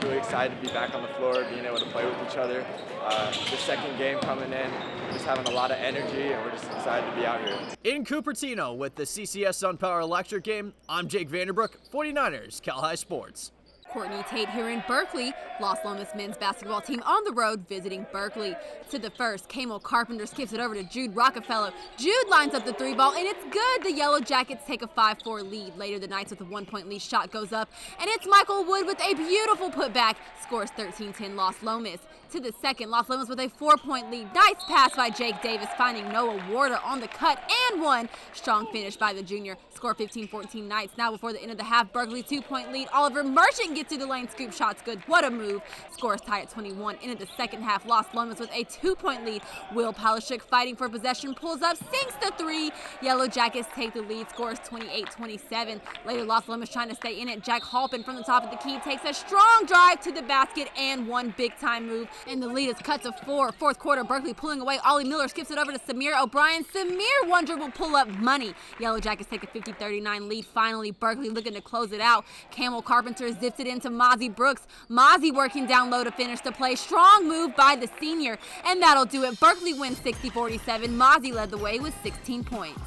Really excited to be back on the floor, being able to play with each other. The second game coming in, just having a lot of energy, and we're just excited to be out here. In Cupertino with the CCS SunPower Electric game, I'm Jake Vanderbrook, 49ers, Cal High Sports. Courtney Tate here in Berkeley. Los Lomas men's basketball team on the road visiting Berkeley. To the first, Camel Carpenter skips it over to Jude Rockefeller. Jude lines up the 3 ball, and it's good. The Yellow Jackets take a 5-4 lead. Later, the Knights with a 1-point lead. Shot goes up, and it's Michael Wood with a beautiful putback. Scores 13-10 Los Lomas. To the second, Los Lomas with a 4-point lead. Nice pass by Jake Davis, finding Noah Warder on the cut and one. Strong finish by the junior. Score 15-14 Knights. Now before the end of the half, Berkeley 2-point lead. Oliver Merchant gets to the lane, scoop shots good. What a move. Scores tie at 21. Into the second half, Los Lomas with a 2-point lead. Will Palashuk fighting for possession, pulls up, sinks the 3. Yellow Jackets take the lead, scores 28-27. Later, Los Lomas trying to stay in it. Jack Halpin from the top of the key takes a strong drive to the basket and one big-time move. And the lead is cut to 4. Fourth quarter, Berkeley pulling away. Ollie Miller skips it over to Samir O'Brien. Samir, one dribble pull-up money. Yellow Jackets take a 50-39 lead. Finally, Berkeley looking to close it out. Camel Carpenter zips it into Mozzie Brooks. Mozzie working down low to finish the play. Strong move by the senior. And that'll do it. Berkeley wins 60-47. Mozzie led the way with 16 points.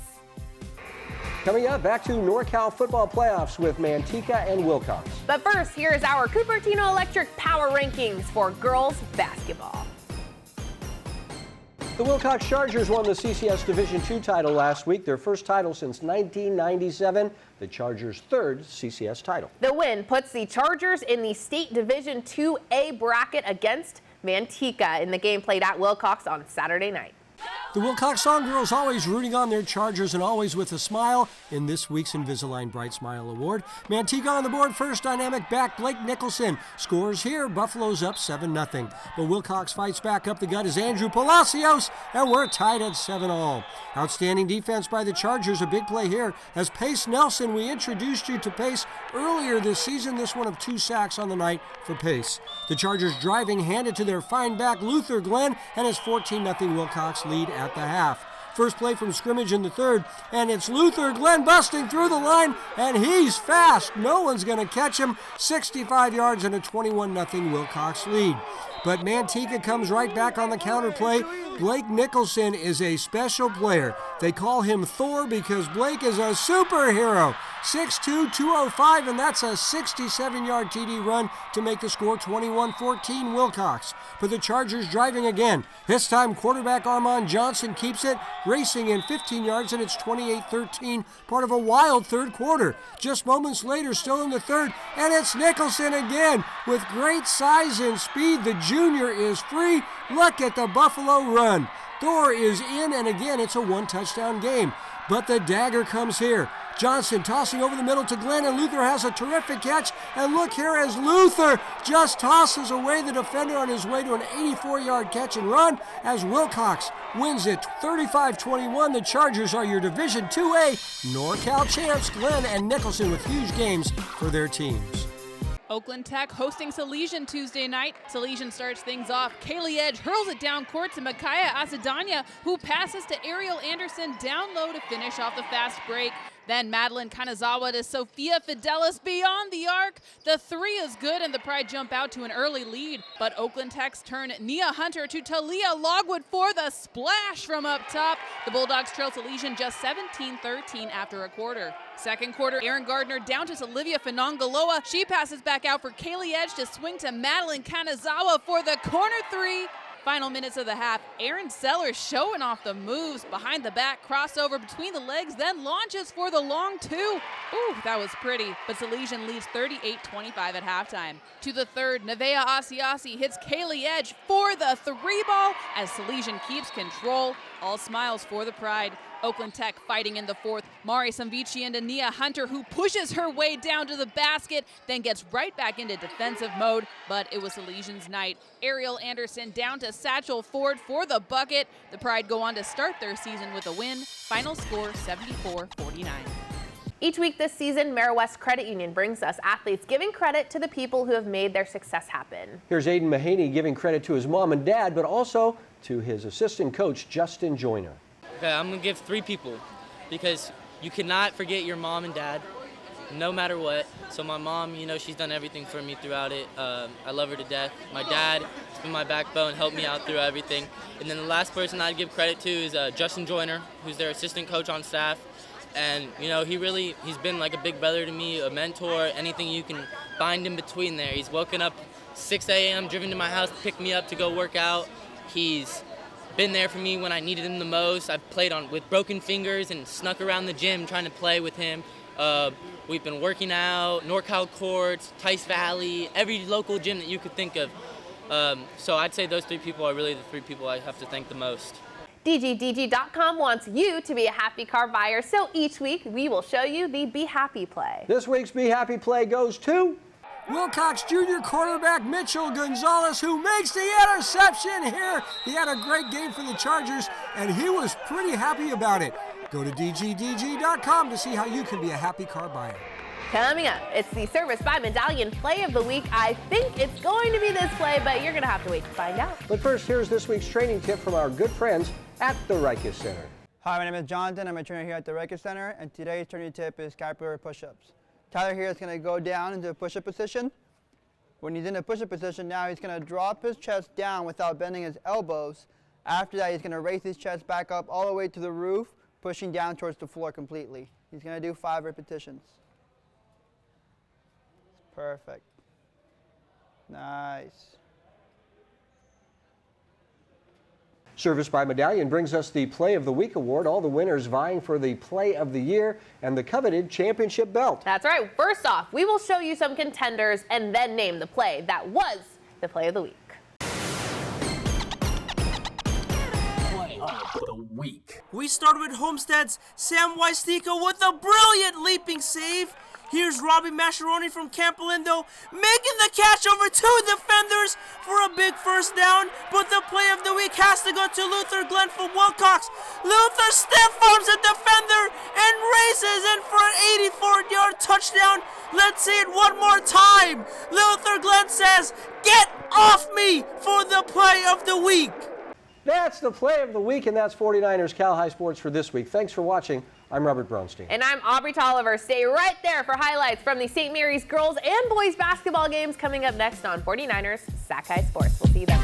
Coming up, back to NorCal football playoffs with Manteca and Wilcox. But first, here is our Cupertino Electric Power Rankings for girls basketball. The Wilcox Chargers won the CCS Division II title last week, their first title since 1997, the Chargers' third CCS title. The win puts the Chargers in the State Division IIA bracket against Manteca in the game played at Wilcox on Saturday night. The Wilcox Song Girls always rooting on their Chargers and always with a smile in this week's Invisalign Bright Smile Award. Manteca on the board first, dynamic back Blake Nicholson scores here. Buffalo's up 7-0. But Wilcox fights back up the gut as Andrew Palacios, and we're tied at 7-all. Outstanding defense by the Chargers, a big play here as Pace Nelson, we introduced you to Pace earlier this season, this one of 2 sacks on the night for Pace. The Chargers driving, handed to their fine back Luther Glenn, and it's 14-0 Wilcox lead at the half. First play from scrimmage in the third, and it's Luther Glenn busting through the line, and he's fast. No one's going to catch him. 65 yards and a 21-0 Wilcox lead. But Manteca comes right back on the counter play. Blake Nicholson is a special player. They call him Thor because Blake is a superhero. 6'2", 205, and that's a 67-yard TD run to make the score 21-14 Wilcox. But the Chargers driving again. This time quarterback Armand Johnson keeps it, racing in 15 yards, and it's 28-13, part of a wild third quarter. Just moments later, still in the third, and it's Nicholson again with great size and speed. The junior is free. Look at the Buffalo run. Thor is in, and again, it's a 1-touchdown game. But the dagger comes here. Johnson tossing over the middle to Glenn, and Luther has a terrific catch. And look here as Luther just tosses away the defender on his way to an 84-yard catch and run as Wilcox wins it 35-21. The Chargers are your Division IIA NorCal champs. Glenn and Nicholson with huge games for their teams. Oakland Tech hosting Salesian Tuesday night. Salesian starts things off. Kaylee Edge hurls it down court to Micaiah Asadanya, who passes to Ariel Anderson down low to finish off the fast break. Then Madeline Kanazawa to Sophia Fidelis beyond the arc. The three is good, and the Pride jump out to an early lead. But Oakland Tech's turn Nia Hunter to Talia Logwood for the splash from up top. The Bulldogs trail Salesian just 17-13 after a quarter. Second quarter, Erin Gardner down to Olivia Finongaloa. She passes back out for Kaylee Edge to swing to Madeline Kanazawa for the corner three. Final minutes of the half, Aaron Sellers showing off the moves behind the back, crossover between the legs, then launches for the long two. Ooh, that was pretty, but Salesian leads 38-25 at halftime. To the third, Nevaeh Asiasi hits Kaylee Edge for the three ball as Salesian keeps control. All smiles for the Pride. Oakland Tech fighting in the fourth. Mari Samvici and Nia Hunter, who pushes her way down to the basket, then gets right back into defensive mode, but it was Salesian's night. Ariel Anderson down to Satchel Ford for the bucket. The Pride go on to start their season with a win. Final score 74-49. Each week this season, Mara-West Credit Union brings us athletes giving credit to the people who have made their success happen. Here's Aiden Mahaney giving credit to his mom and dad, but also to his assistant coach, Justin Joyner. Okay, I'm going to give three people because you cannot forget your mom and dad, no matter what. So my mom, you know, she's done everything for me throughout it. I love her to death. My dad has been my backbone, helped me out through everything. And then the last person I'd give credit to is Justin Joyner, who's their assistant coach on staff. And, you know, he's been like a big brother to me, a mentor, anything you can find in between there. He's woken up 6 a.m., driven to my house to pick me up to go work out. He's been there for me when I needed him the most. I've played with broken fingers and snuck around the gym trying to play with him. We've been working out, NorCal Courts, Tice Valley, every local gym that you could think of. So I'd say those three people are really the three people I have to thank the most. DGDG.com wants you to be a happy car buyer, so each week we will show you the Be Happy play. This week's Be Happy play goes to Wilcox Jr. quarterback Mitchell Gonzalez, who makes the interception here. He had a great game for the Chargers, and he was pretty happy about it. Go to DGDG.com to see how you can be a happy car buyer. Coming up, it's the Service by Medallion Play of the Week. I think it's going to be this play, but you're going to have to wait to find out. But first, here's this week's training tip from our good friends at the Rikus Center. Hi, my name is Jonathan. I'm a trainer here at the Rikus Center, and today's training tip is scapular push-ups. Tyler here is going to go down into a push-up position. When he's in a push-up position, now he's going to drop his chest down without bending his elbows. After that, he's going to raise his chest back up all the way to the roof, pushing down towards the floor completely. He's going to do 5 repetitions. Perfect. Nice. Service by Medallion brings us the Play of the Week award, all the winners vying for the Play of the Year and the coveted championship belt. That's right. First off, we will show you some contenders and then name the play that was the Play of the Week. Play of the Week. We start with Homestead's Sam Waistika with a brilliant leaping save. Here's Robbie Mascheroni from Campolindo making the catch over 2 defenders for a big first down, but the Play of the Week has to go to Luther Glenn from Wilcox. Luther stiff arms a defender and raises in for an 84-yard touchdown. Let's see it one more time. Luther Glenn says, "Get off me" for the Play of the Week. That's the Play of the Week, and that's 49ers Cal High Sports for this week. Thanks for watching. I'm Robert Bronstein. And I'm Aubrey Tolliver. Stay right there for highlights from the St. Mary's girls and boys basketball games coming up next on 49ers Sac High Sports. We'll see you then.